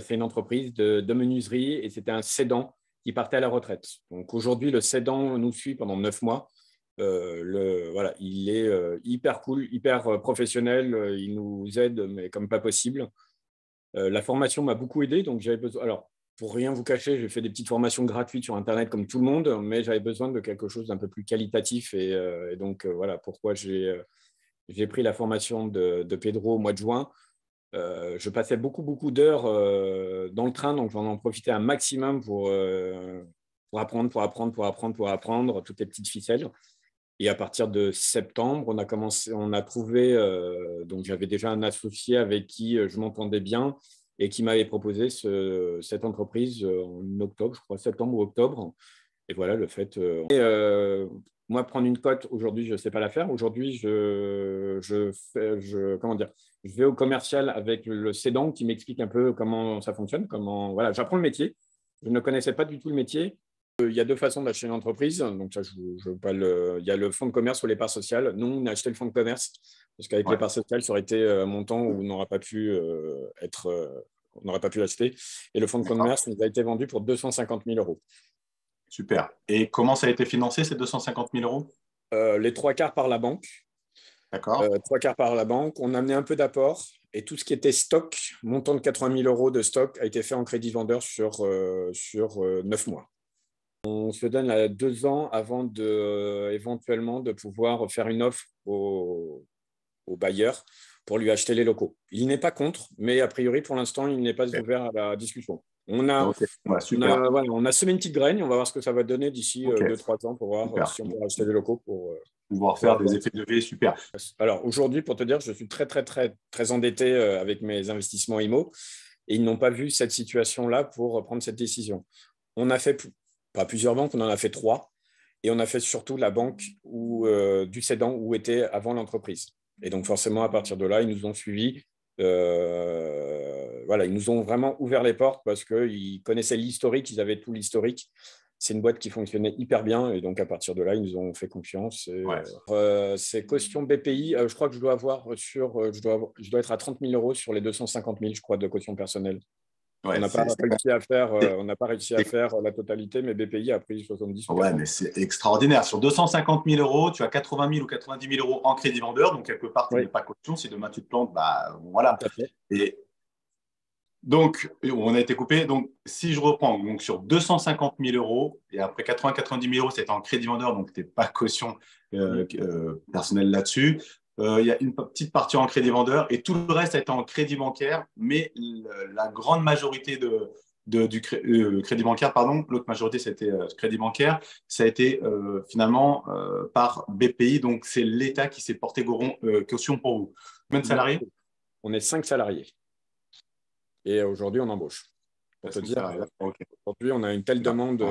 C'est une entreprise de menuiserie et c'était un cédant qui partait à la retraite. Donc aujourd'hui, le cédant nous suit pendant 9 mois. Voilà, il est hyper cool, hyper professionnel. Il nous aide, mais comme pas possible. La formation m'a beaucoup aidé. Donc j'avais besoin. Alors, pour rien vous cacher, j'ai fait des petites formations gratuites sur Internet comme tout le monde, mais j'avais besoin de quelque chose d'un peu plus qualitatif. Et donc, voilà pourquoi j'ai pris la formation de Pedro au mois de juin. Je passais beaucoup d'heures dans le train, donc j'en en profitais un maximum pour apprendre toutes les petites ficelles. Et à partir de septembre, on a trouvé, donc j'avais déjà un associé avec qui je m'entendais bien et qui m'avait proposé cette entreprise en octobre, je crois, septembre ou octobre. Et voilà, le fait. Moi, prendre une cote, aujourd'hui, je ne sais pas la faire. Aujourd'hui, comment dire, je vais au commercial avec le cédant qui m'explique un peu comment ça fonctionne. Voilà, j'apprends le métier. Je ne connaissais pas du tout le métier. Il y a deux façons d'acheter une entreprise. Donc, ça, il y a le fonds de commerce ou les parts sociales. Nous, on a acheté le fonds de commerce parce qu'avec les parts sociales, ça aurait été un montant où on n'aurait pas pu on n'aurait pas pu l'acheter. Et le fonds de commerce nous a été vendu pour 250 000 euros. Super. Et comment ça a été financé, ces 250 000 euros? Les 3/4 par la banque. D'accord. 3/4 par la banque. On a amené un peu d'apport et tout ce qui était stock, montant de 80 000 euros de stock, a été fait en crédit vendeur sur 9 mois. On se donne 2 ans avant éventuellement de pouvoir faire une offre au bailleur pour lui acheter les locaux. Il n'est pas contre, mais a priori, pour l'instant, il n'est pas ouvert à la discussion. On a semé une petite graine, on va voir ce que ça va donner d'ici 2-3 ans pour voir si on peut acheter des locaux pour pouvoir faire des effets de levier. Super. Alors aujourd'hui, pour te dire, je suis très endetté avec mes investissements IMO et ils n'ont pas vu cette situation-là pour prendre cette décision. On a fait pas plusieurs banques, on en a fait 3 et on a fait surtout la banque du cédant où était avant l'entreprise. Et donc forcément, à partir de là, ils nous ont suivis. Voilà, ils nous ont vraiment ouvert les portes parce qu'ils connaissaient l'historique, ils avaient tout l'historique. C'est une boîte qui fonctionnait hyper bien et donc à partir de là, ils nous ont fait confiance. C'est caution BPI. Je crois que je dois être à 30 000 euros sur les 250 000, je crois, de caution personnelle. On n'a pas réussi à faire la totalité, mais BPI a pris 70 000. Ouais, mais c'est extraordinaire. Sur 250 000 euros, tu as 80 000 ou 90 000 euros en crédit vendeur. Donc, quelque part, tu n'es pas caution. Si demain, tu te plantes, bah voilà. Et donc, on a été coupé. Donc, si je reprends, donc sur 250 000 euros, et après 80-90 000 euros, c'était en crédit vendeur, donc tu n'es pas caution personnelle là-dessus. Il y a une petite partie en crédit vendeur et tout le reste a été en crédit bancaire, mais la grande majorité du crédit bancaire, pardon, l'autre majorité c'était crédit bancaire, ça a été finalement par BPI, donc c'est l'État qui s'est porté caution pour vous. Combien de salariés? On est 5 salariés et aujourd'hui on embauche. Pour te dire, aujourd'hui on a une telle demande.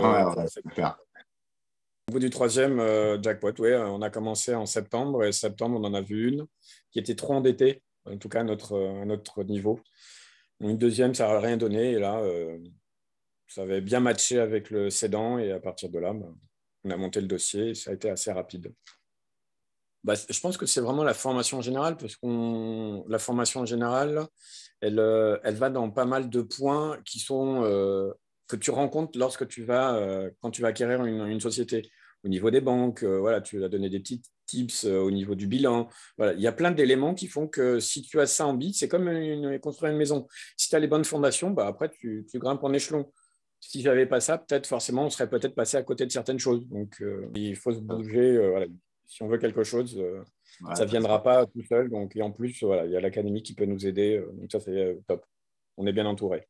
Au bout du 3e jackpot, on a commencé en septembre et septembre, on en a vu une qui était trop endettée, en tout cas à notre niveau. Une deuxième, ça n'a rien donné et là, ça avait bien matché avec le cédant et à partir de là, on a monté le dossier et ça a été assez rapide. Je pense que c'est vraiment la formation en général parce que la formation en général, elle va dans pas mal de points qui sont que tu rencontres lorsque quand tu vas acquérir une société. Au niveau des banques, voilà, tu vas donner des petits tips au niveau du bilan. Voilà. Il y a plein d'éléments qui font que si tu as ça en bite, c'est comme construire une maison. Si tu as les bonnes fondations, après, tu grimpes en échelon. Si je n'avais pas ça, forcément, on serait peut-être passé à côté de certaines choses. Donc, il faut se bouger. Voilà. Si on veut quelque chose, ça ne viendra pas tout seul. Donc, et en plus, voilà, il y a l'académie qui peut nous aider. Donc, ça, c'est top. On est bien entouré.